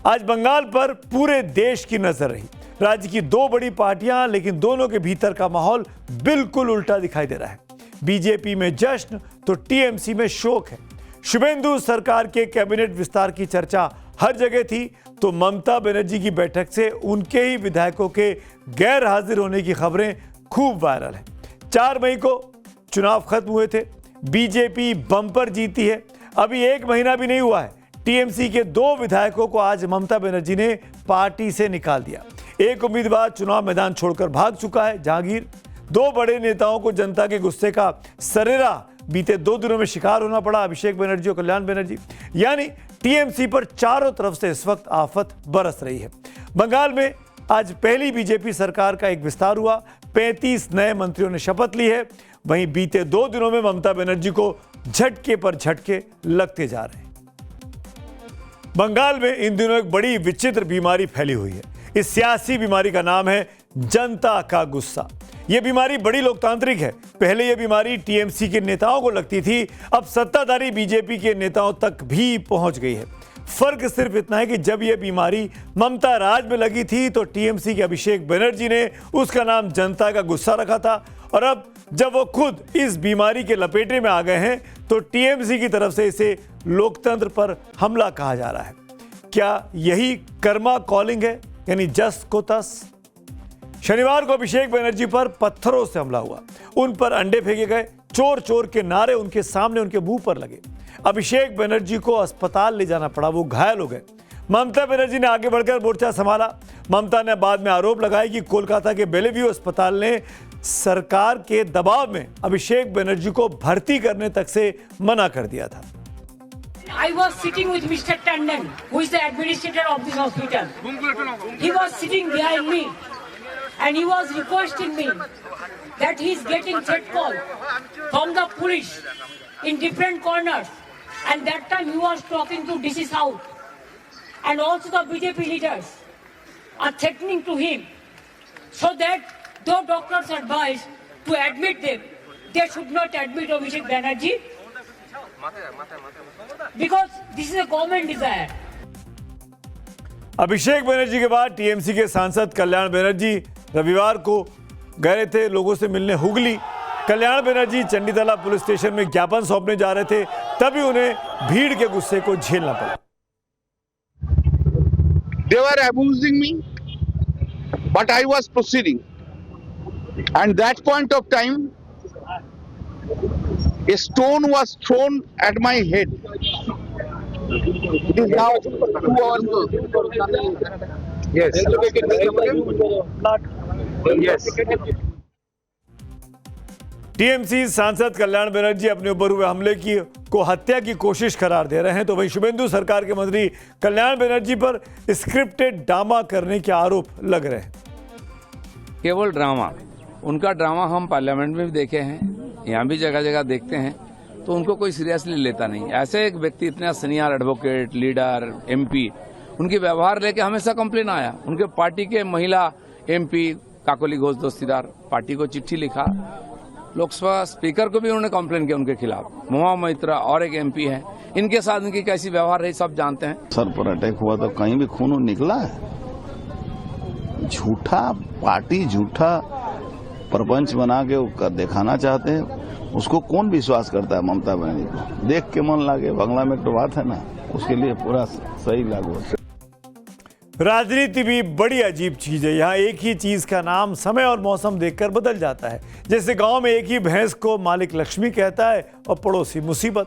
आज बंगाल पर पूरे देश की नजर रही। राज्य की दो बड़ी पार्टियां, लेकिन दोनों के भीतर का माहौल बिल्कुल उल्टा दिखाई दे रहा है। बीजेपी में जश्न तो टीएमसी में शोक है। शुभेंदु सरकार के कैबिनेट विस्तार की चर्चा हर जगह थी, तो ममता बनर्जी की बैठक से उनके ही विधायकों के गैर हाजिर होने की खबरें खूब वायरल है। 4 मई को चुनाव खत्म हुए थे, बीजेपी बम्पर जीती है। अभी 1 महीना भी नहीं हुआ है, टीएमसी के 2 विधायकों को आज ममता बनर्जी ने पार्टी से निकाल दिया। एक उम्मीदवार चुनाव मैदान छोड़कर भाग चुका है, जहांगीर। 2 बड़े नेताओं को जनता के गुस्से का सरेरा बीते 2 दिनों में शिकार होना पड़ा, अभिषेक बनर्जी और कल्याण बनर्जी। यानी टीएमसी पर चारों तरफ से इस वक्त आफत बरस रही है। बंगाल में आज पहली बीजेपी सरकार का एक विस्तार हुआ, 35 नए मंत्रियों ने शपथ ली है। वहीं बीते 2 दिनों में ममता बनर्जी को झटके पर झटके लगते जा रहे हैं। बंगाल में इन दिनों एक बड़ी विचित्र बीमारी फैली हुई है। इस सियासी बीमारी का नाम है जनता का गुस्सा। यह बीमारी बड़ी लोकतांत्रिक है। पहले यह बीमारी टीएमसी के नेताओं को लगती थी, अब सत्ताधारी बीजेपी के नेताओं तक भी पहुंच गई है। फर्क सिर्फ इतना है कि जब यह बीमारी ममता राज में लगी थी तो टीएमसी के अभिषेक बनर्जी ने उसका नाम जनता का गुस्सा रखा था, और अब जब वो खुद इस बीमारी के लपेटे में आ गए हैं तो टीएमसी की तरफ से इसे लोकतंत्र पर हमला कहा जा रहा है। क्या यही कर्मा कॉलिंग है, यानी जस को तस? शनिवार को अभिषेक बनर्जी पर पत्थरों से हमला हुआ, उन पर अंडे फेंके गए, चोर चोर के नारे उनके सामने उनके मुंह पर लगे। अभिषेक बनर्जी को अस्पताल ले जाना पड़ा, वो घायल हो गए। ममता बनर्जी ने आगे बढ़कर मोर्चा संभाला। ममता ने बाद में आरोप लगाया कि कोलकाता के बेलेव्यू अस्पताल ने सरकार के दबाव में अभिषेक बनर्जी को भर्ती करने तक से मना कर दिया था। I was sitting with Mr. Tandon, who is the administrator of this hospital. He was sitting behind me and he was requesting me that he is getting threat call from the police in different corners, and that time he was talking to DC South, and also the BJP leaders are threatening to him, so that though doctors advise to admit them, they should not admit Abhishek Banerjee because this is a government desire. Abhishek Banerjee के बाद TMC के सांसद कल्याण बनर्जी रविवार को गए थे लोगों से मिलने हुगली। कल्याण बनर्जी चंडीतला पुलिस स्टेशन में ज्ञापन सौंपने जा रहे थे, तभी उन्हें भीड़ के गुस्से को झेलना पड़ा। They were abusing me, but I was proceeding. And that point of time, a stone was thrown at my head. It is now 2 hours ago. Yes. Yes. TMC सांसद कल्याण बनर्जी अपने ऊपर हुए हमले को हत्या की कोशिश करार दे रहे हैं, तो वहीं शुभेंदु सरकार के मंत्री कल्याण बनर्जी पर स्क्रिप्टेड ड्रामा करने के आरोप लग रहे हैं। केवल ड्रामा, उनका ड्रामा हम पार्लियामेंट में भी देखे हैं, यहाँ भी जगह जगह देखते हैं, तो उनको कोई सीरियसली लेता नहीं। ऐसे एक व्यक्ति इतना सीनियर एडवोकेट, लीडर, एमपी, उनके व्यवहार लेके हमेशा कंप्लेन आया। उनके पार्टी के महिला एमपी काकोली घोष दस्तीदार पार्टी को चिट्ठी लिखा, लोकसभा स्पीकर को भी उन्होंने कंप्लेन किया उनके खिलाफ। महुआ मैत्रा और एक एमपी है, इनके साथ इनकी कैसी व्यवहार रही सब जानते हैं। सर पर अटैक हुआ तो कहीं भी खून निकला है? झूठा पार्टी, झूठा प्रपंच बना के दिखाना चाहते हैं, उसको कौन विश्वास करता है? ममता बनर्जी को देख के मन लागे, बंगला में तो बात है ना, उसके लिए पूरा सही लागू है। राजनीति भी बड़ी अजीब चीज है। यहाँ एक ही चीज का नाम समय और मौसम देखकर बदल जाता है। जैसे गांव में एक ही भैंस को मालिक लक्ष्मी कहता है और पड़ोसी मुसीबत।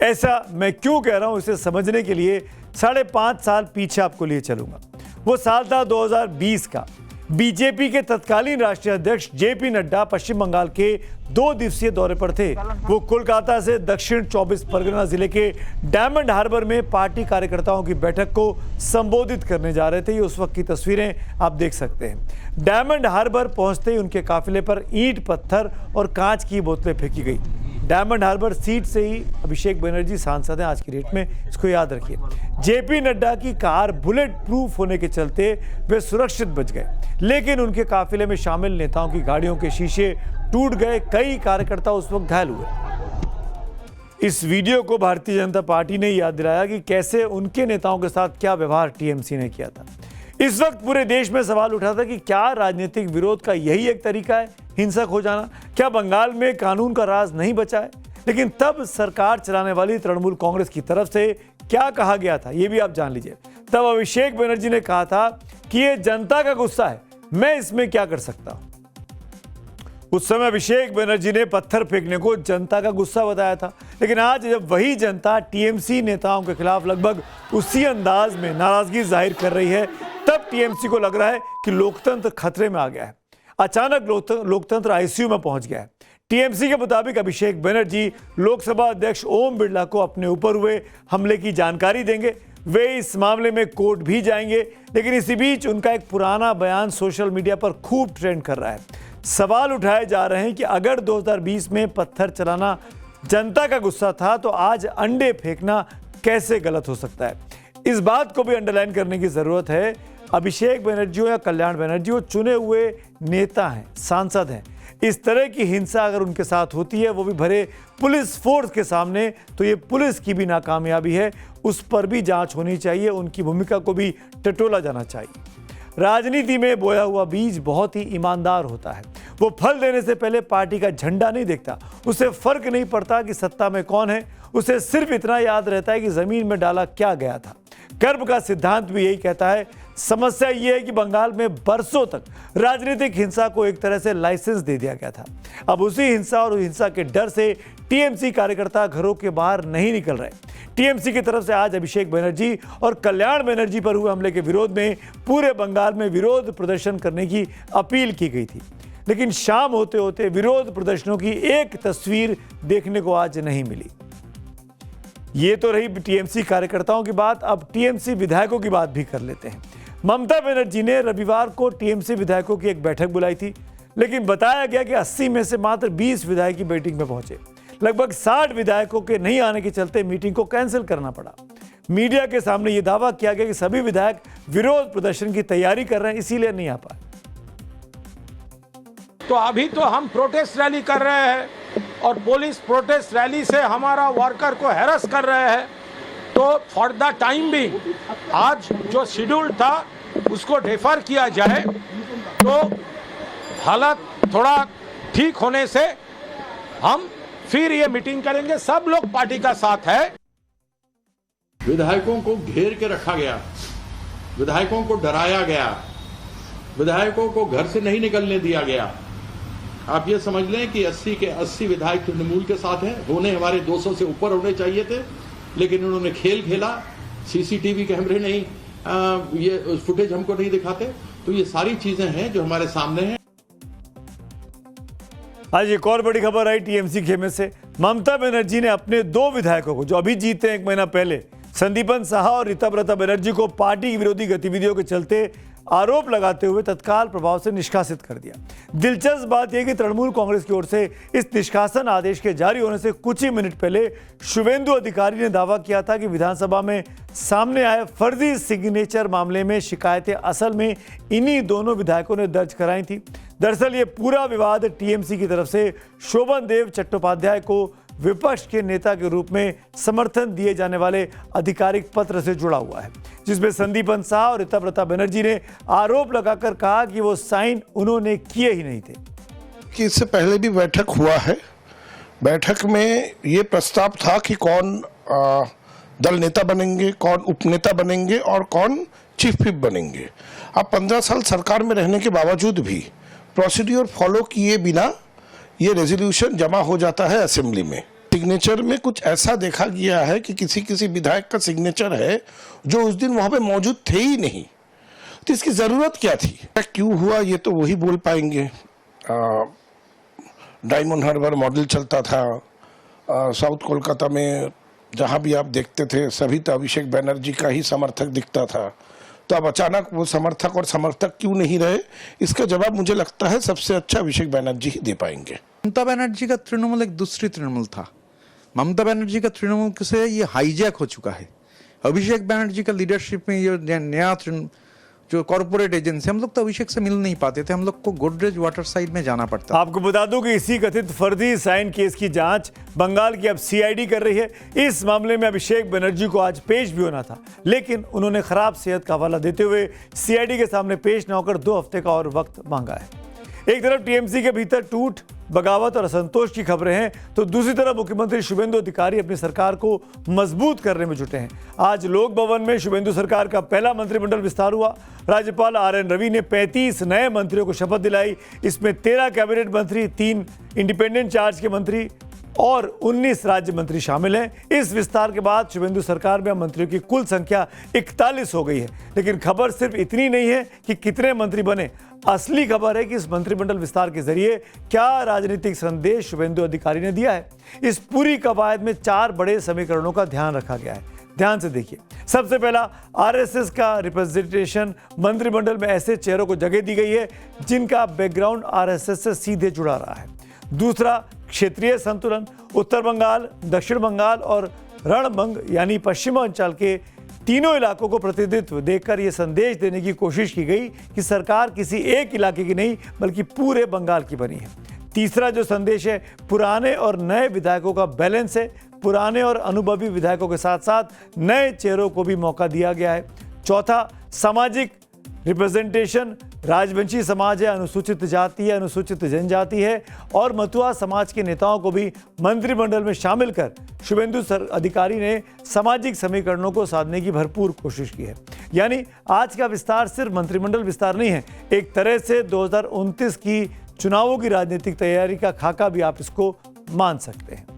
ऐसा मैं क्यों कह रहा हूं, इसे समझने के लिए 5.5 साल पीछे आपको लिए चलूंगा। वो साल था 2020 का। बीजेपी के तत्कालीन राष्ट्रीय अध्यक्ष जेपी नड्डा पश्चिम बंगाल के 2 दिवसीय दौरे पर थे। वो कोलकाता से दक्षिण 24 परगना जिले के डायमंड हार्बर में पार्टी कार्यकर्ताओं की बैठक को संबोधित करने जा रहे थे। ये उस वक्त की तस्वीरें आप देख सकते हैं। डायमंड हार्बर पहुंचते ही उनके काफिले पर ईंट, पत्थर और कांच की बोतलें फेंकी गई। डायमंड हार्बर सीट से ही अभिषेक बनर्जी सांसद हैं आज की डेट में, इसको याद रखिए। जेपी नड्डा की कार बुलेट प्रूफ होने के चलते वे सुरक्षित बच गए, लेकिन उनके काफिले में शामिल नेताओं की गाड़ियों के शीशे टूट गए। कई कार्यकर्ता उस वक्त घायल हुए। इस वीडियो को भारतीय जनता पार्टी ने याद दिलाया कि कैसे उनके नेताओं के साथ क्या व्यवहार टीएमसी ने किया था। इस वक्त पूरे देश में सवाल उठा था कि क्या राजनीतिक विरोध का यही एक तरीका है हिंसक हो जाना? क्या बंगाल में कानून का राज नहीं बचा है? लेकिन तब सरकार चलाने वाली तृणमूल कांग्रेस की तरफ से क्या कहा गया था, ये भी आप जान लीजिए। तब अभिषेक बनर्जी ने कहा था कि ये जनता का गुस्सा है, मैं इसमें क्या कर सकता हूं। उस समय अभिषेक बनर्जी ने पत्थर फेंकने को जनता का गुस्सा बताया था, लेकिन आज जब वही जनता टीएमसी नेताओं के खिलाफ लगभग उसी अंदाज में नाराजगी जाहिर कर रही है, तब टीएमसी को लग रहा है कि लोकतंत्र खतरे में आ गया है। अचानक लोकतंत्र आईसीयू में पहुंच गया है। टीएमसी के मुताबिक अभिषेक बनर्जी लोकसभा अध्यक्ष ओम बिरला को अपने ऊपर हुए हमले की जानकारी देंगे। वे इस मामले में कोर्ट भी जाएंगे, लेकिन इसी बीच उनका एक पुराना बयान सोशल मीडिया पर खूब ट्रेंड कर रहा है। सवाल उठाए जा रहे हैं कि अगर 2020 में पत्थर चलाना जनता का गुस्सा था, तो आज अंडे फेंकना कैसे गलत हो सकता है। इस बात को भी अंडरलाइन करने की जरूरत है। अभिषेक बनर्जी हो या कल्याण बनर्जी हो, चुने हुए नेता हैं, सांसद हैं। इस तरह की हिंसा अगर उनके साथ होती है, वो भी भरे पुलिस फोर्स के सामने, तो ये पुलिस की भी नाकामयाबी है। उस पर भी जांच होनी चाहिए, उनकी भूमिका को भी टटोला जाना चाहिए। राजनीति में बोया हुआ बीज बहुत ही ईमानदार होता है। वो फल देने से पहले पार्टी का झंडा नहीं देखता, उसे फर्क नहीं पड़ता कि सत्ता में कौन है, उसे सिर्फ इतना याद रहता है कि जमीन में डाला क्या गया था। कर्म का सिद्धांत भी यही कहता है। समस्या यह है कि बंगाल में बरसों तक राजनीतिक हिंसा को एक तरह से लाइसेंस दे दिया गया था। अब उसी हिंसा और हिंसा के डर से टीएमसी कार्यकर्ता घरों के बाहर नहीं निकल रहे। टीएमसी की तरफ से आज अभिषेक बनर्जी और कल्याण बनर्जी पर हुए हमले के विरोध में पूरे बंगाल में विरोध प्रदर्शन करने की अपील की गई थी, लेकिन शाम होते होते विरोध प्रदर्शनों की एक तस्वीर देखने को आज नहीं मिली। ये तो रही टीएमसी कार्यकर्ताओं की बात। अब टीएमसी विधायकों की बात भी कर लेते हैं। ममता बनर्जी ने रविवार को टीएमसी विधायकों की एक बैठक बुलाई थी, लेकिन बताया गया कि 80 में से मात्र 20 विधायक मीटिंग में पहुंचे। लगभग 60 विधायकों के नहीं आने के चलते मीटिंग को कैंसिल करना पड़ा। मीडिया के सामने यह दावा किया गया कि सभी विधायक विरोध प्रदर्शन की तैयारी कर रहे हैं, इसीलिए नहीं आ पाए। तो अभी तो हम प्रोटेस्ट रैली कर रहे हैं और पुलिस प्रोटेस्ट रैली से हमारा वर्कर को हैरेस कर रहे हैं। तो फॉर द टाइम भी आज जो शेड्यूल था उसको डिफर किया जाए, तो हालत थोड़ा ठीक होने से हम फिर ये मीटिंग करेंगे। सब लोग पार्टी का साथ है। विधायकों को घेर के रखा गया, विधायकों को डराया गया, विधायकों को घर से नहीं निकलने दिया गया। आप ये समझ लें कि 80 के 80 विधायक तृणमूल के साथ हैं। होने हमारे 200 से ऊपर होने चाहिए थे, लेकिन उन्होंने खेल खेला। सीसीटीवी कैमरे नहीं, ये फुटेज हमको नहीं दिखाते। तो ये सारी चीजें हैं जो हमारे सामने हैं। आज एक और बड़ी खबर आई टीएमसी खेमे से। ममता बनर्जी ने अपने 2 विधायकों को, जो अभी जीते 1 महीना पहले, संदीपन साहा और ऋतव्रता बनर्जी को पार्टी की विरोधी गतिविधियों के चलते आरोप लगाते हुए तत्काल प्रभाव से निष्कासित कर दिया। दिलचस्प बात यह कि तृणमूल कांग्रेस की ओर से इस निष्कासन आदेश के जारी होने से कुछ ही मिनट पहले शुभेंदु अधिकारी ने दावा किया था कि विधानसभा में सामने आए फर्जी सिग्नेचर मामले में शिकायतें असल में इन्हीं दोनों विधायकों ने दर्ज कराई थी। दरअसल ये पूरा विवाद टीएमसी की तरफ से शोभन देव चट्टोपाध्याय को विपक्ष के नेता के रूप में समर्थन दिए जाने वाले आधिकारिक पत्र से जुड़ा हुआ है, जिसमें संदीपन साहा और ऋतव्रता बनर्जी ने आरोप लगाकर कहा कि वो साइन उन्होंने किए ही नहीं थे। कि इससे पहले भी बैठक हुआ है। बैठक में ये प्रस्ताव था कि कौन दल नेता बनेंगे, कौन उपनेता बनेंगे और कौन चीफ व्हिप बनेंगे। अब 15 साल सरकार में रहने के बावजूद भी प्रोसीड्यूर फॉलो किए बिना ये रेजोल्यूशन जमा हो जाता है असेंबली में। सिग्नेचर में कुछ ऐसा देखा गया है कि किसी विधायक का सिग्नेचर है जो उस दिन वहां पे मौजूद थे ही नहीं। तो इसकी जरूरत क्या थी, क्यों हुआ, ये तो वही बोल पाएंगे। डायमंड हार्बर मॉडल चलता था साउथ कोलकाता में, जहां भी आप देखते थे सभी तो अभिषेक बनर्जी का ही समर्थक दिखता था। तो अब अचानक वो समर्थक क्यों नहीं रहे, इसका जवाब मुझे लगता है सबसे अच्छा अभिषेक बनर्जी ही दे पाएंगे। ममता बनर्जी का तृणमूल एक दूसरी तृणमूल था। ममता बनर्जी का तृणमूल से ये हाईजैक हो चुका है। अभिषेक बनर्जी का लीडरशिप में ये नया जो कॉर्पोरेट एजेंसी, हम लोग तो अभिषेक से मिल नहीं पाते थे, हम लोग को गोदरेज वाटर साइड में जाना पड़ता था। आपको बता दूं कि इसी कथित फर्जी साइन केस की जांच बंगाल की अब सीआईडी कर रही है। इस मामले में अभिषेक बनर्जी को आज पेश भी होना था, लेकिन उन्होंने खराब सेहत का हवाला देते हुए सीआईडी के सामने पेश न होकर 2 हफ्ते का और वक्त मांगा है। एक तरफ टीएमसी के भीतर टूट, बगावत और असंतोष की खबरें हैं, तो दूसरी तरफ मुख्यमंत्री शुभेंदु अधिकारी अपनी सरकार को मजबूत करने में जुटे हैं। आज लोक भवन में शुभेंदु सरकार का पहला मंत्रिमंडल विस्तार हुआ। राज्यपाल आरएन रवि ने 35 नए मंत्रियों को शपथ दिलाई। इसमें 13 कैबिनेट मंत्री, 3 इंडिपेंडेंट चार्ज के मंत्री और 19 राज्य मंत्री शामिल हैं। इस विस्तार के बाद शुभेंदु सरकार में मंत्रियों की कुल संख्या 41 हो गई है। लेकिन खबर सिर्फ इतनी नहीं है कि कितने मंत्री बने, असली खबर है कि इस मंत्रिमंडल विस्तार के जरिए क्या राजनीतिक संदेश शुभेंदु अधिकारी ने दिया है। इस पूरी कवायद में 4 बड़े समीकरणों का ध्यान रखा गया है। ध्यान से देखिए। सबसे पहला, आरएसएस का रिप्रेजेंटेशन। मंत्रिमंडल में ऐसे चेहरों को जगह दी गई है जिनका बैकग्राउंड आरएसएस से सीधे जुड़ा रहा है। दूसरा, क्षेत्रीय संतुलन। उत्तर बंगाल, दक्षिण बंगाल और रणबंग यानी पश्चिमांचल के तीनों इलाकों को प्रतिनिधित्व देकर यह संदेश देने की कोशिश की गई कि सरकार किसी एक इलाके की नहीं बल्कि पूरे बंगाल की बनी है। तीसरा जो संदेश है, पुराने और नए विधायकों का बैलेंस है। पुराने और अनुभवी विधायकों के साथ साथ नए चेहरों को भी मौका दिया गया है। चौथा, सामाजिक रिप्रेजेंटेशन। राजवंशी समाज है, अनुसूचित जाति है, अनुसूचित जनजाति है और मथुआ समाज के नेताओं को भी मंत्रिमंडल में शामिल कर शुभेंदु अधिकारी ने सामाजिक समीकरणों को साधने की भरपूर कोशिश की है। यानी आज का विस्तार सिर्फ मंत्रिमंडल विस्तार नहीं है, एक तरह से 2029 की चुनावों की राजनीतिक तैयारी का खाका भी आप इसको मान सकते हैं।